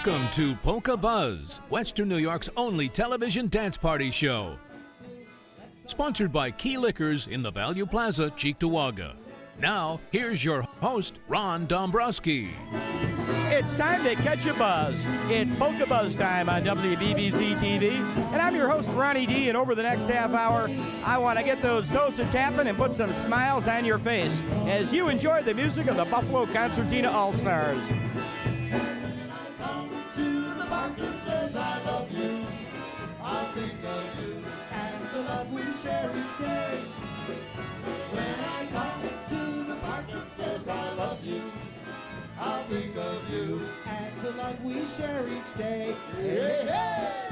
Welcome to Polka Buzz, Western New York's only television dance party show. Sponsored by Key Liquors in the Value Plaza, Cheektowaga. Now, here's your host, Ron Dombrowski. It's time to catch a buzz. It's Polka Buzz time on WBBZ-TV. And I'm your host, Ronnie D. And over the next half hour, I want to get those toes a-tapping and put some smiles on your face as you enjoy the music of the Buffalo Concertina All-Stars. I'll think of you and the love we share each day. When I come to the park that says I love you, I'll think of you and the love we share each day. Hey, hey.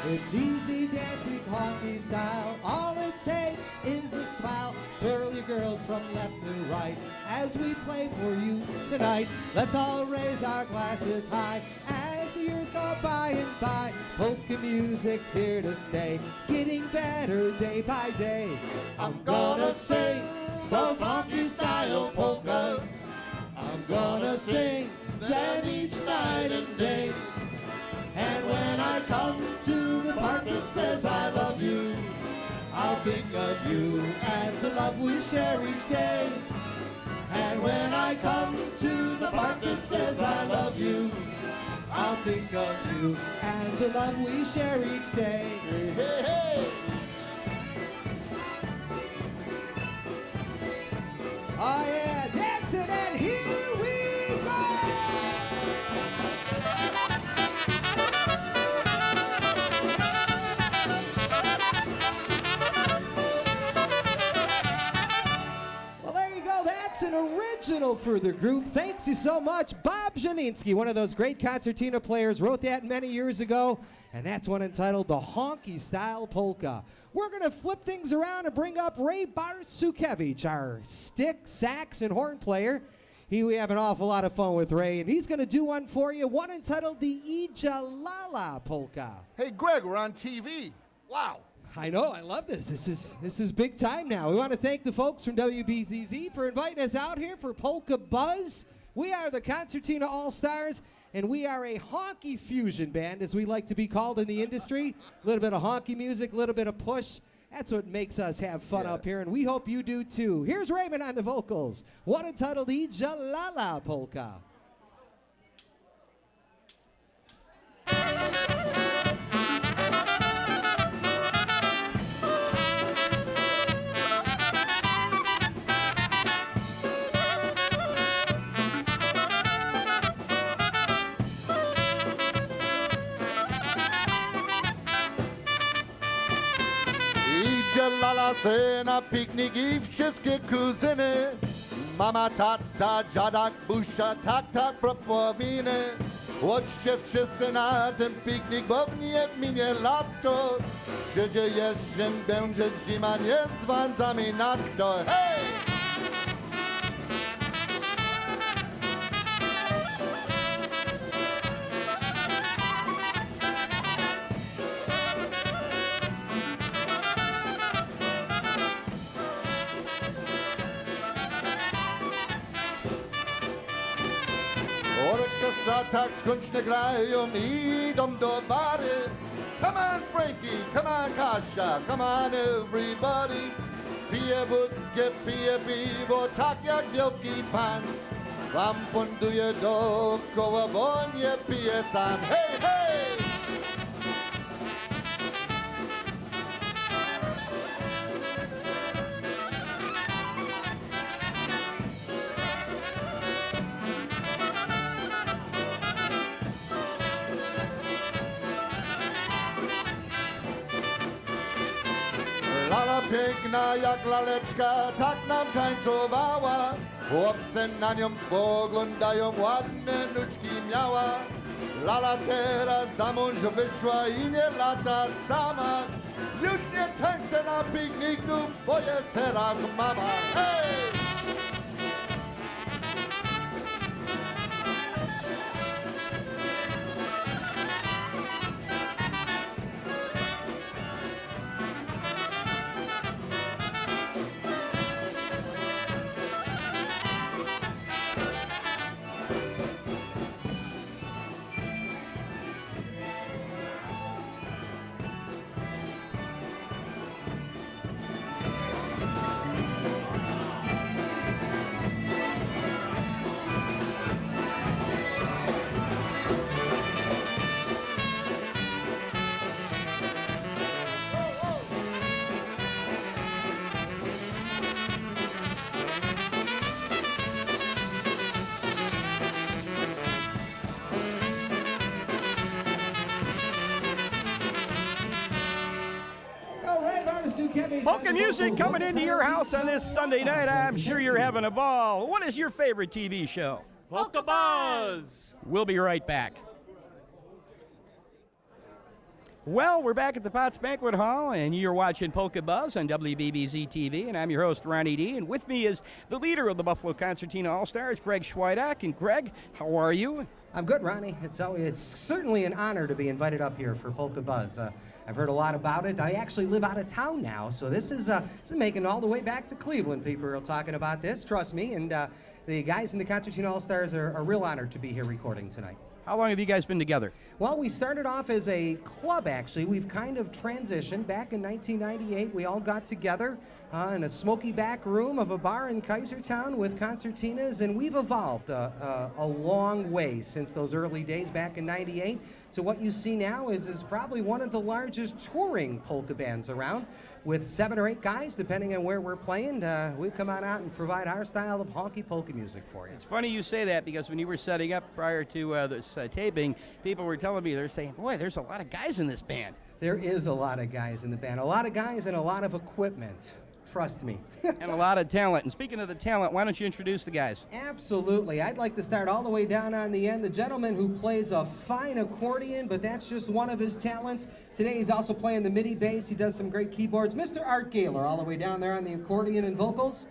It's easy dancing honky style. All it takes is a smile. Twirl your girls from left to right as we play for you tonight. Let's all raise our glasses high as the years go by and by. Polka music's here to stay, getting better day by day. I'm gonna sing those honky style polkas. I'm gonna sing them each night and day. And when I come to the park that says I love you, I'll think of you and the love we share each day. And when I come to the park that says I love you, I'll think of you and the love we share each day. Hey, hey, hey. Oh yeah, dancing, and here we go! That's an original for the group. Thanks you so much. Bob Janinski, one of those great concertina players, wrote that many years ago, and that's one entitled The Honky Style Polka. We're going to flip things around and bring up Ray Barsukevich, our stick, sax, and horn player. We have an awful lot of fun with Ray, and he's going to do one for you, one entitled the Ijalala Polka. Hey, Greg, we're on TV. Wow. I know, I love this. This is big time now. We want to thank the folks from WBZZ for inviting us out here for Polka Buzz. We are the Concertina All-Stars, and we are a honky fusion band, as we like to be called in the industry. A little bit of honky music, a little bit of push. That's what makes us have fun up here, and we hope you do too. Here's Raymond on the vocals, one entitled Ijalala Polka. Lala se na piknik i wszystkie kuzyny. Mama, tata, dziadak, busia, tak, propowiny. Chodźcie wszyscy na ten piknik, bo nie minie lato. Gdzie jeszcze będzie zima, nie dzwonzami na kto. Hej! Orkiestra tak skończnie grają i idą do bary. Come on Frankie, come on Kasia, come on everybody. Pije wódkę, pije piwo, tak jak wielki pan. Wam ponduje dookoła, bo nie pije sam. Hej, hej! Lala piękna jak laleczka, tak nam tańcowała. Chłopcy na nią spoglądają, ładne nóżki miała. Lala teraz za mąż wyszła i nie lata sama. Już nie tańczę na pikniku, bo jest teraz mama. Hej! Sukiewicz. Polka on the music vocals. coming into your house on this Sunday night. I'm sure you're having a ball. What is your favorite TV show? Polka Buzz! We'll be right back. Well, we're back at the Potts Banquet Hall, and you're watching Polka Buzz on WBBZ-TV, and I'm your host, Ronnie D., and with me is the leader of the Buffalo Concertina All-Stars, Greg Schweidak. And Greg, how are you? I'm good, Ronnie. It's certainly an honor to be invited up here for Polka Buzz. I've heard a lot about it. I actually live out of town now, so this is making it all the way back to Cleveland. People are talking about this, trust me, and the guys in the Concertina All-Stars are real honored to be here recording tonight. How long have you guys been together? Well, we started off as a club, actually. We've kind of transitioned. Back in 1998, we all got together in a smoky back room of a bar in Kaisertown with concertinas, and we've evolved a long way since those early days back in 98 to what you see now is probably one of the largest touring polka bands around. With 7 or 8 guys, depending on where we're playing, we come on out and provide our style of honky polka music for you. It's funny you say that because when you were setting up prior to this taping, people were telling me, they're saying, boy, there's a lot of guys in this band. There is a lot of guys in the band, a lot of guys and a lot of equipment. Trust me. And a lot of talent. And speaking of the talent, why don't you introduce the guys? Absolutely. I'd like to start all the way down on the end. The gentleman who plays a fine accordion, but that's just one of his talents. Today he's also playing the MIDI bass. He does some great keyboards. Mr. Art Gaylor, all the way down there on the accordion and vocals.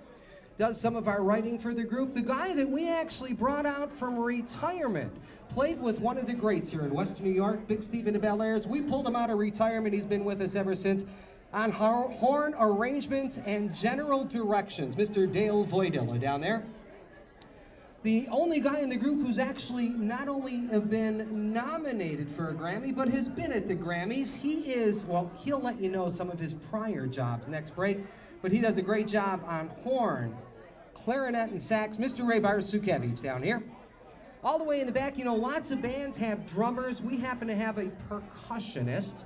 Does some of our writing for the group. The guy that we actually brought out from retirement. Played with one of the greats here in Western New York, Big Stephen DeBellairs. We pulled him out of retirement. He's been with us ever since. On horn arrangements and general directions, Mr. Dale Voidiller down there. The only guy in the group who's actually not only been nominated for a Grammy, but has been at the Grammys. He is, well, he'll let you know some of his prior jobs next break, but he does a great job on horn, clarinet, and sax. Mr. Ray Sukiewicz down here. All the way in the back, you know, lots of bands have drummers. We happen to have a percussionist.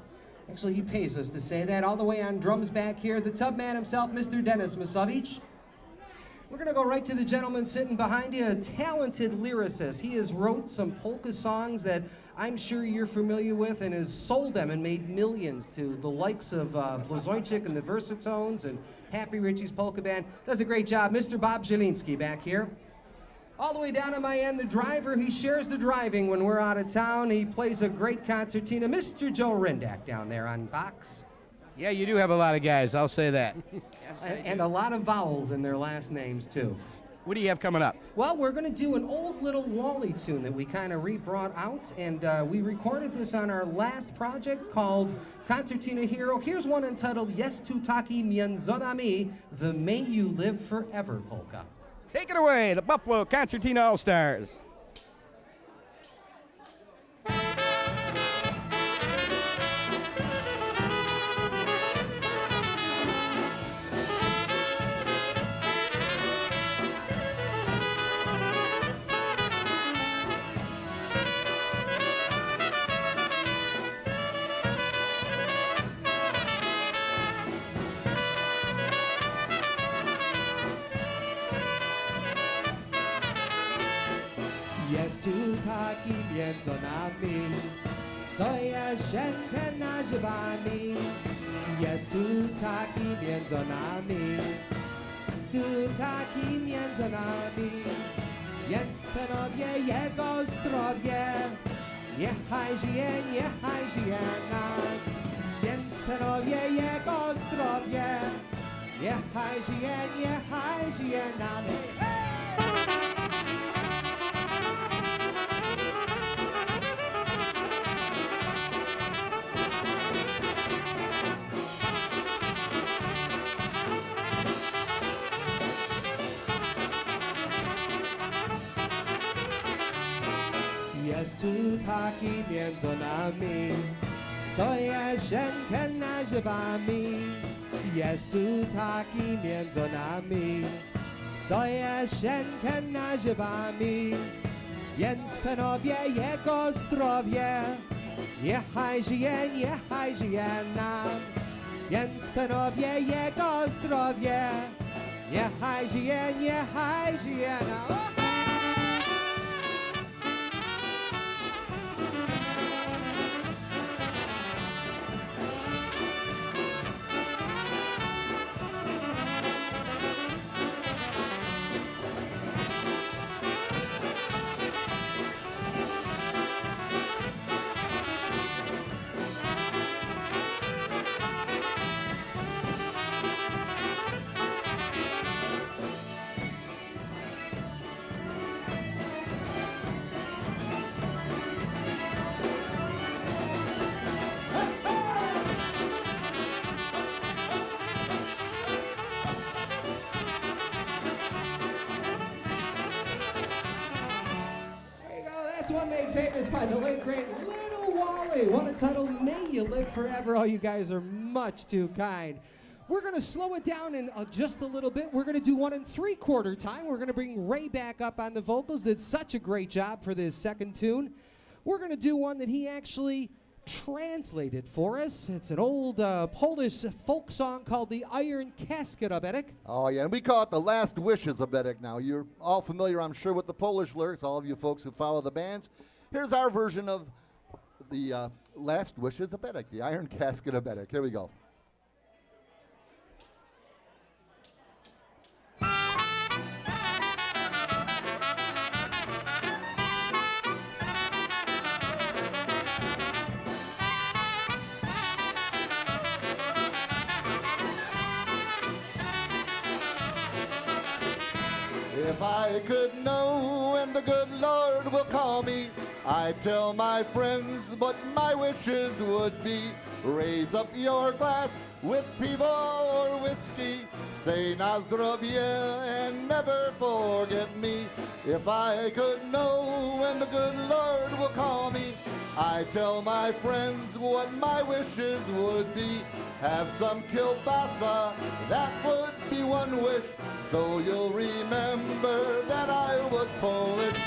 Actually, he pays us to say that. All the way on drums back here, the tub man himself, Mr. Dennis Masovich. We're going to go right to the gentleman sitting behind you, a talented lyricist. He has wrote some polka songs that I'm sure you're familiar with and has sold them and made millions to the likes of Blazoychik and the Versatones and Happy Richie's Polka Band. Does a great job. Mr. Bob Zielinski back here. All the way down on my end, the driver, he shares the driving when we're out of town. He plays a great concertina. Mr. Joe Rindak down there on box. Yeah, you do have a lot of guys, I'll say that. And a lot of vowels in their last names, too. What do you have coming up? Well, we're going to do an old little Wally tune that we kind of re-brought out, and we recorded this on our last project called Concertina Hero. Here's one entitled Yes Tu Taki Międzonami, the May You Live Forever polka. Take it away, the Buffalo Concertina All-Stars. Jest tu taki między nami, co Jeszenkę nazywamy. Jest tu taki między nami, tu taki między nami. Więc panowie jego zdrowie, niechaj żyje nam. Więc panowie jego zdrowie, niechaj żyje nam. Jest tu taki między nami, co Jeszenkę nazywamy. Jest tu taki między nami, co Jeszenkę nazywamy. Więc panowie jego zdrowie, niechaj żyje nam. Więc panowie jego zdrowie, niechaj żyje nam. That's one made famous by the late great Little Wally. One entitled May You Live Forever. Oh, you guys are much too kind. We're going to slow it down in just a little bit. We're going to do 1 3/4 time. We're going to bring Ray back up on the vocals. Did such a great job for this second tune. We're going to do one that he actually translated for us. It's an old Polish folk song called the Iron Casket Abetic. Oh, yeah, and we call it the Last Wishes Abetic now. You're all familiar, I'm sure, with the Polish lyrics, all of you folks who follow the bands. Here's our version of the Last Wishes Abetic, the Iron Casket Abetic. Here we go. If I could know when the good Lord will call me, I'd tell my friends what my wishes would be. Raise up your glass with pivo or whiskey, say na zdrowie and never forget me. If I could know when the good Lord will call me, I'd tell my friends what my wishes would be. Have some kielbasa, that would be one wish, so you'll remember that I was Polish.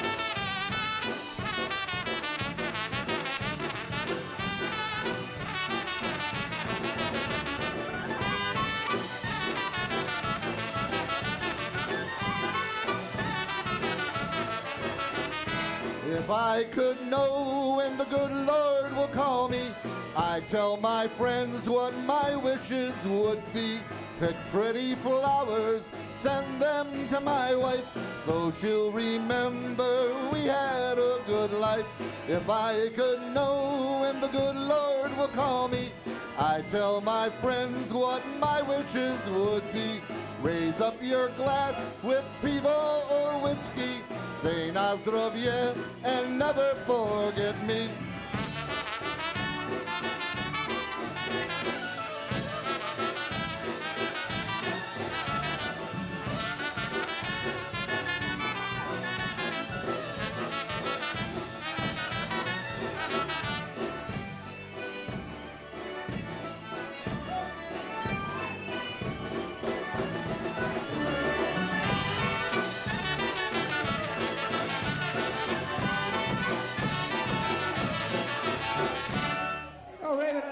If I could know when the good Lord will call me, I'd tell my friends what my wishes would be. Pick pretty flowers, send them to my wife, so she'll remember we had a good life. If I could know when the good Lord will call me, I'd tell my friends what my wishes would be. Raise up your glass with pivo or whiskey, say na zdrowie and never forget me.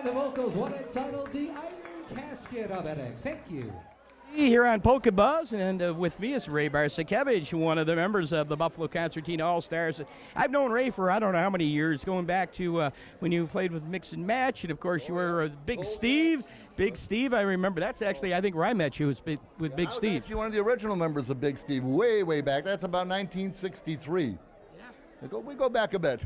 The vocals, one entitled The Iron Casket Abetic. Thank you. Here on Polka Buzz, and with me is Ray Barsakevich, one of the members of the Buffalo Concertina All-Stars. I've known Ray for I don't know how many years, going back to when you played with Mix and Match, and of course you were Big Steve. Big Steve, I remember. That's actually, I think, where I met you was with Big Steve. I was actually one of the original members of Big Steve, way, way back. That's about 1963. We go back a bit.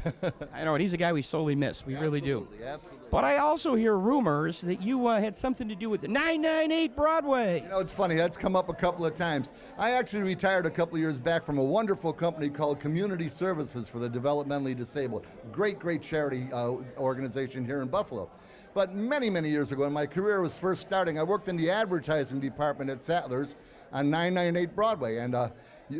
I know, and he's a guy we sorely miss. We really do. Absolutely. But I also hear rumors that you had something to do with the 998 Broadway. You know, it's funny. That's come up a couple of times. I actually retired a couple of years back from a wonderful company called Community Services for the Developmentally Disabled. Great, great charity organization here in Buffalo. But many, many years ago, when my career was first starting, I worked in the advertising department at Sattler's on 998 Broadway. And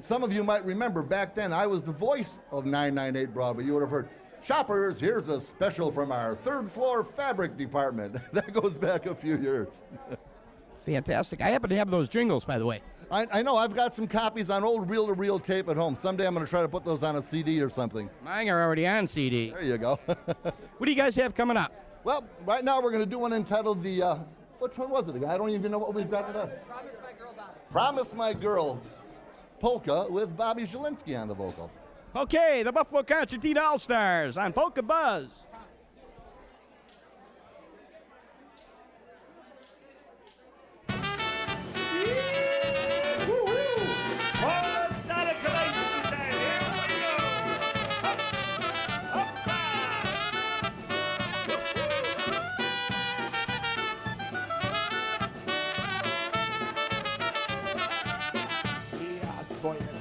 some of you might remember back then I was the voice of 998 Broadway. You would have heard, "Shoppers, here's a special from our third floor fabric department." That goes back a few years. Fantastic. I happen to have those jingles, by the way. I know. I've got some copies on old reel-to-reel tape at home. Someday I'm going to try to put those on a CD or something. Mine are already on CD. There you go. What do you guys have coming up? Well, right now we're going to do one entitled the, which one was it? I don't even know what we've got with us. Promise My Girl, Bobby. Promise My Girl. Polka with Bobby Zielinski on the vocal. Okay, the Buffalo Concertina All-Stars on Polka Buzz.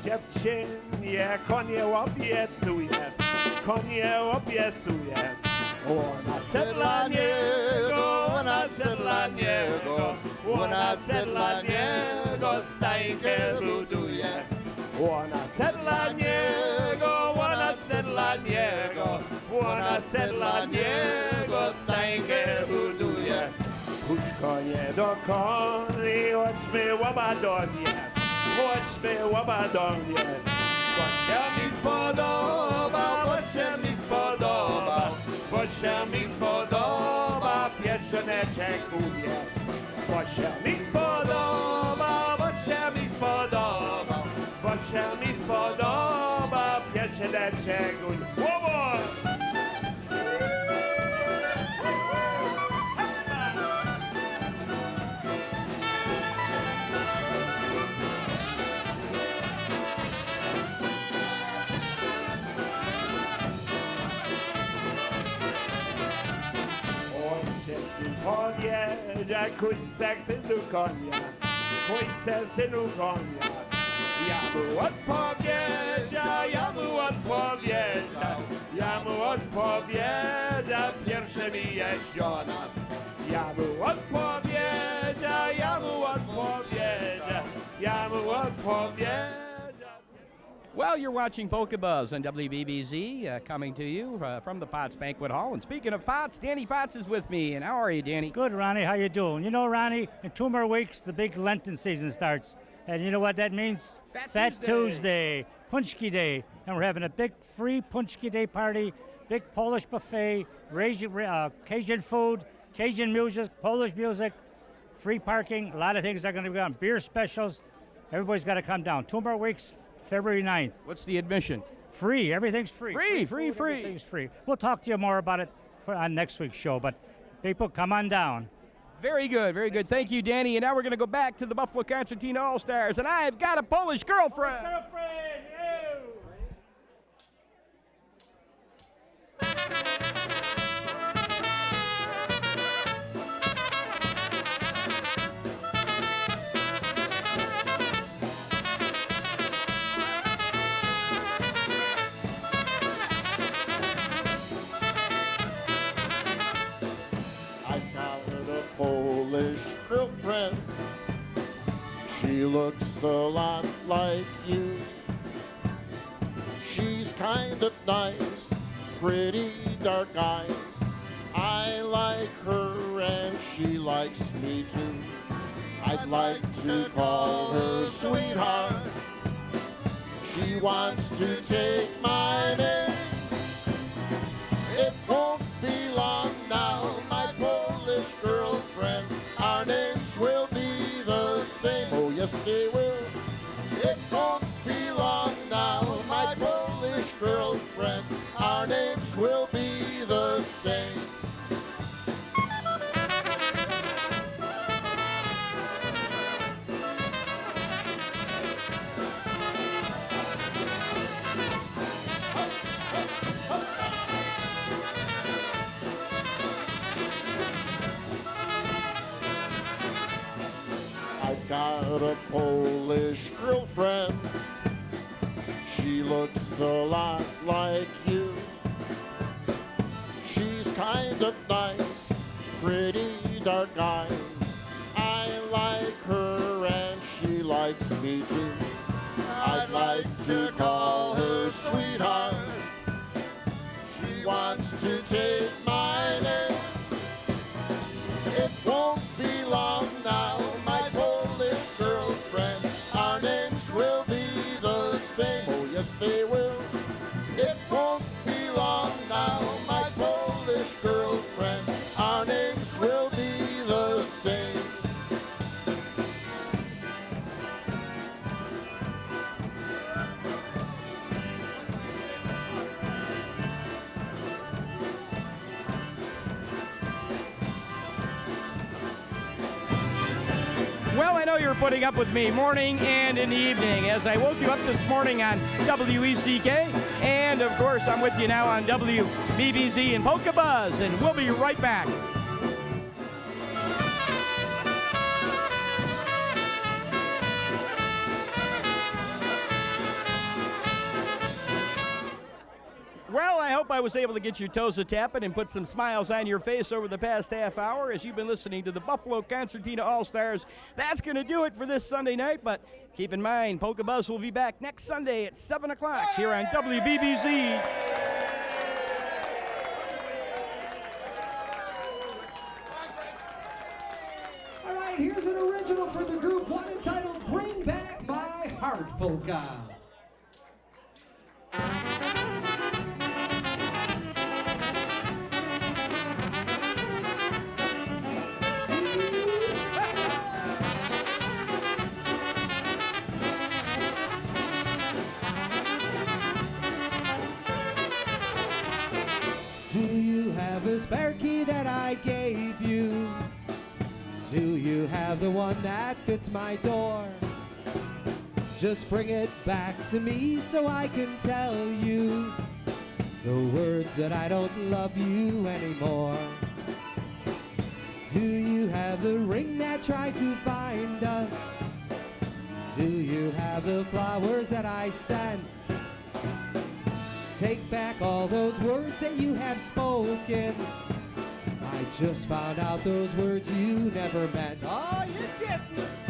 Dziewczynie, konie obiecuję. Ona sedla niego, ona sedla niego, stajkę buduje. Ona sedla niego, ona sedla sed dla niego, ona sed dla niego, stajkę buduje. Puść konie do koni, chodźmy łabadonie, chodźmy łabadonie. Bo się mi spodoba, bo się mi spodoba, bo się mi spodoba, pieczoneczek umie. Bo się mi spodoba, bo się mi spodoba, bo się mi spodoba, pieczoneczek umie. Łowo! Konie, kuj se synu konia, kuj se synu konia. Ja mu odpowiedział, ja mu odpowiedział, ja mu odpowiedział, pierwsze mi jeździona. Ja mu odpowiedział, ja mu odpowiedział, ja mu odpowiedział. Well, you're watching Polka Buzz on WBBZ, coming to you from the Potts Banquet Hall. And speaking of Potts, Danny Potts is with me. And how are you, Danny? Good, Ronnie. How you doing? You know, Ronnie, in 2 more weeks, the big Lenten season starts. And you know what that means? Fat Tuesday, Punchki Day. And we're having a big free Punchki Day party, big Polish buffet, Cajun food, Cajun music, Polish music, free parking. A lot of things are going to be on. Beer specials. Everybody's got to come down. 2 more weeks. February 9th. What's the admission? Free. Everything's free. Free. Everything's free. We'll talk to you more about it on next week's show, but people, come on down. Very good, very good. Thank you, Danny. And now we're going to go back to the Buffalo Concertina All-Stars, and I've got a Polish girlfriend. Polish girlfriend. She looks a lot like you. She's kind of nice, pretty dark eyes. I like her and she likes me too. I'd like to call her sweetheart. She wants to take my name. It won't be long now, my Polish girlfriend. Our names will be the same. Oh, yes, they will. It won't be long now, my Polish girlfriend. Our names will be the same. I've got a Polish girlfriend. She looks a lot like you. She's kind of nice, pretty dark eyes. I like her and she likes me too. I'd like to call her sweetheart. She wants to take my name. It won't be long now, my Polish girlfriend. Our names will be the same. Oh, yes, they will. It won't be long now, my Polish girlfriend. Our names will be the same. Well, I know you're putting up with me morning and in the evening as I woke you up this morning on WECK. And, of course, I'm with you now on WBBZ and Polka Buzz, and we'll be right back. Well, I hope I was able to get your toes a-tapping and put some smiles on your face over the past half hour as you've been listening to the Buffalo Concertina All-Stars. That's going to do it for this Sunday night, but keep in mind, Polka Buzz will be back next Sunday at 7 o'clock here on WBBZ original for the group, one entitled Bring Back My Heart Polka. Do you have a spare key that I gave you? Do you have the one that fits my door? Just bring it back to me so I can tell you the words that I don't love you anymore. Do you have the ring that tried to bind us? Do you have the flowers that I sent? Take back all those words that you have spoken. I just found out those words you never meant. Oh, you didn't!